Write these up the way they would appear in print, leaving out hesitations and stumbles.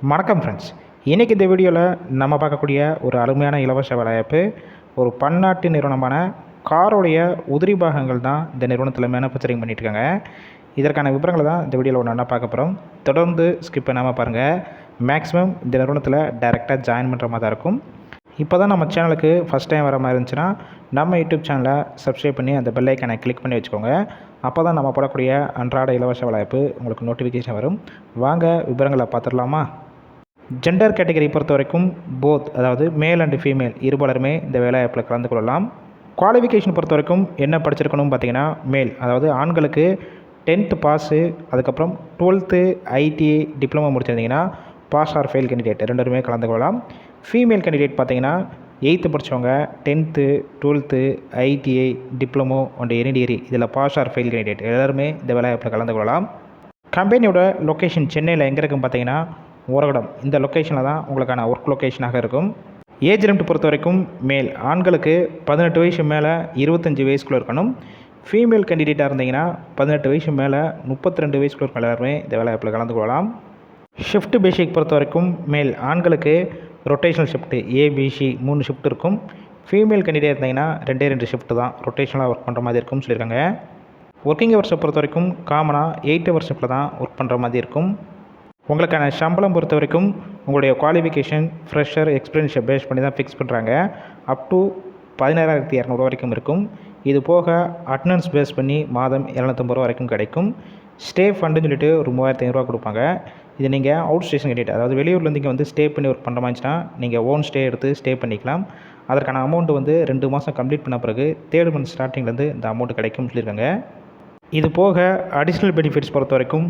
வணக்கம் ஃப்ரெண்ட்ஸ். இன்றைக்கி இந்த வீடியோவில் நம்ம பார்க்கக்கூடிய ஒரு அருமையான இலவச வேலைவாய்ப்பு, ஒரு பன்னாட்டு நிறுவனமான காரோடைய உதிரி பாகங்கள் தான் இந்த நிறுவனத்தில் மேனுஃபேக்சரிங் பண்ணிகிட்ருக்காங்க. இதற்கான விவரங்களை தான் இந்த வீடியோவில் ஒன்றா பார்க்க போகிறோம். தொடர்ந்து ஸ்கிப் பண்ணாமல் பாருங்கள். மேக்ஸிமம் இந்த நிறுவனத்தில் டைரெக்டாக ஜாயின் பண்ணுற மாதிரி தான் இருக்கும். இப்போ தான் நம்ம சேனலுக்கு ஃபஸ்ட் டைம் வர மாதிரி இருந்துச்சுன்னா நம்ம யூடியூப் சேனலை சப்ஸ்கிரைப் பண்ணி அந்த பெல் ஐக்கானை கிளிக் பண்ணி வச்சுக்கோங்க. அப்போ தான் நம்ம போடக்கூடிய அன்றாட இலவச வேலைவாய்ப்பு உங்களுக்கு நோட்டிஃபிகேஷன் வரும். வாங்க விவரங்களை பார்த்துடலாமா? ஜெண்டர் கேட்டகரி பொறுத்த வரைக்கும் போத், அதாவது மேல் அண்டு ஃபீமேல் இருபாலருமே இந்த வேலைவாய்ப்பில் கலந்து கொள்ளலாம். குவாலிஃபிகேஷன் பொறுத்த வரைக்கும் என்ன படிச்சிருக்கணும் பார்த்தீங்கன்னா, மேல் அதாவது ஆண்களுக்கு 10th பாஸு, அதுக்கப்புறம் 12th ஐடிஐ டிப்ளமோ முடிச்சிருந்தீங்கன்னா பாஸ் ஆர் ஃபெயில் கேண்டிடேட் ரெண்டுமே கலந்து கொள்ளலாம். ஃபீமேல் கேண்டிடேட் பார்த்தீங்கன்னா 8th படித்தவங்க 10th 12th ITI diploma and any degree இதில் பாஸ் ஆர் ஃபெயில் கேண்டிடேட் எல்லாருமே இந்த வேலைவாய்ப்பில் கலந்து கொள்ளலாம். கம்பெனியோட லொக்கேஷன் சென்னையில் எங்கே இருக்குன்னு பார்த்தீங்கன்னா ஓரகடம். இந்த லொக்கேஷனில் தான் உங்களுக்கான ஒர்க் லொக்கேஷனாக இருக்கும். ஏஜ் லிமிட் பொறுத்த வரைக்கும் மேல் ஆண்களுக்கு 18 வயசு மேலே 25 வயசுக்குள்ளே இருக்கணும். ஃபீமேல் கேண்டிடேட்டாக இருந்தீங்கன்னா 18 வயசு மேலே 32 வயசுக்குள்ள இருக்க எல்லாருமே இந்த வேலைவாய்ப்பில் கலந்து கொள்ளலாம். ஷிஃப்ட் பேசிக் பொறுத்த வரைக்கும் மேல் ஆண்களுக்கு ரொட்டேஷனல் ஷிஃப்ட்டு ஏபிசி 3 ஷிஃப்ட் இருக்கும். ஃபீமேல் கேண்டிடேட் இருந்தீங்கன்னா 2 ஷிஃப்ட்டு தான் ரொட்டேஷனலாக ஒர்க் பண்ணுற மாதிரி இருக்கும்னு சொல்லியிருக்காங்க. ஒர்க்கிங் ஹவர்ஸை பொறுத்த வரைக்கும் காமனாக 8 ஹவர்ஸ் ஷிஃப்ட்டில் தான் ஒர்க் பண்ணுற மாதிரி இருக்கும். உங்களுக்கான சம்பளம் பொறுத்த வரைக்கும் உங்களுடைய குவாலிஃபிகேஷன் ஃப்ரெஷர் எக்ஸ்பீரியன்ஸை பேஸ் பண்ணி தான் ஃபிக்ஸ் பண்ணுறாங்க. அப் டு 16,200 வரைக்கும் இருக்கும். இது போக அட்டனன்ஸ் பேஸ் பண்ணி மாதம் 750 வரைக்கும் கிடைக்கும். ஸ்டே ஃபண்டுன்னு சொல்லிட்டு ஒரு 3,500 கொடுப்பாங்க. இது நீங்கள் அவுட் ஸ்டேஷன் கேண்டிடேட், அதாவது வெளியூர்லேருந்து இங்கே வந்து ஸ்டே பண்ணி ஒர்க் பண்ணுற மாதிரிச்சுன்னா நீங்கள் ஓன் ஸ்டே எடுத்து ஸ்டே பண்ணிக்கலாம். அதற்கான அமௌண்ட்டு வந்து 2 மாதம் கம்ப்ளீட் பண்ண பிறகு 3rd மந்த் ஸ்டார்டிங்லேருந்து இந்த அமௌண்ட் கிடைக்கும்னு சொல்லியிருக்காங்க. இது போக அடிஷ்னல் பெனிஃபிட்ஸ் பொறுத்த வரைக்கும்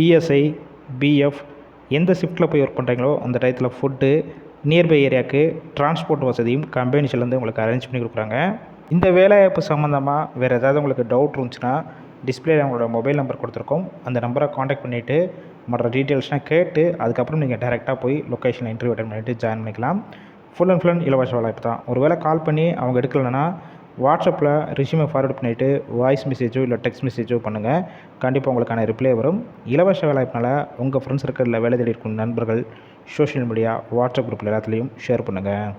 இஎஸ்ஐ, பிஎஃப், எந்த ஷிஃப்ட்டில் போய் ஒர்க் பண்ணுறீங்களோ அந்த டயத்தில் ஃபுட்டு, நியர்பை ஏரியாவுக்கு டிரான்ஸ்போர்ட் வசதியும் கம்பெனிஸ்லேருந்து உங்களுக்கு அரேஞ்ச் பண்ணி கொடுக்குறாங்க. இந்த வேலைவாய்ப்பு சம்மந்தமாக வேறு ஏதாவது உங்களுக்கு டவுட் இருந்துச்சுன்னா டிஸ்பிளே அவங்களோட மொபைல் நம்பர் கொடுத்துருக்கோம். அந்த நம்பரை காண்டாக்ட் பண்ணிவிட்டு மற்ற டீட்டெயில்ஸ்லாம் கேட்டு அதுக்கப்புறம் நீங்கள் டேரெக்டாக போய் லொக்கேஷனில் இன்டர்வியூ அட்டெண்ட் பண்ணிவிட்டு ஜாயின் பண்ணிக்கலாம். ஃபுல் அண்ட் ஃபுல் இலவச வேலைவாய்ப்பு தான். ஒரு வேளை கால் பண்ணி அவங்க எடுக்கலைன்னா வாட்ஸ்அப்பில் ரெஸ்யூமை ஃபார்வர்ட் பண்ணிவிட்டு வாய்ஸ் மெசேஜோ இல்லை டெக்ஸ்ட் மெசேஜோ பண்ணுங்கள். கண்டிப்பாக உங்களுக்கான ரிப்ளை வரும். இலவச வேலைவாய்ப்புனால உங்கள் ஃப்ரெண்ட்ஸ் இருக்கிற வேலை தேடி இருக்கும் நண்பர்கள், சோஷியல் மீடியா, வாட்ஸ்அப் குரூப்பில் எல்லாத்துலேயும் ஷேர் பண்ணுங்கள்.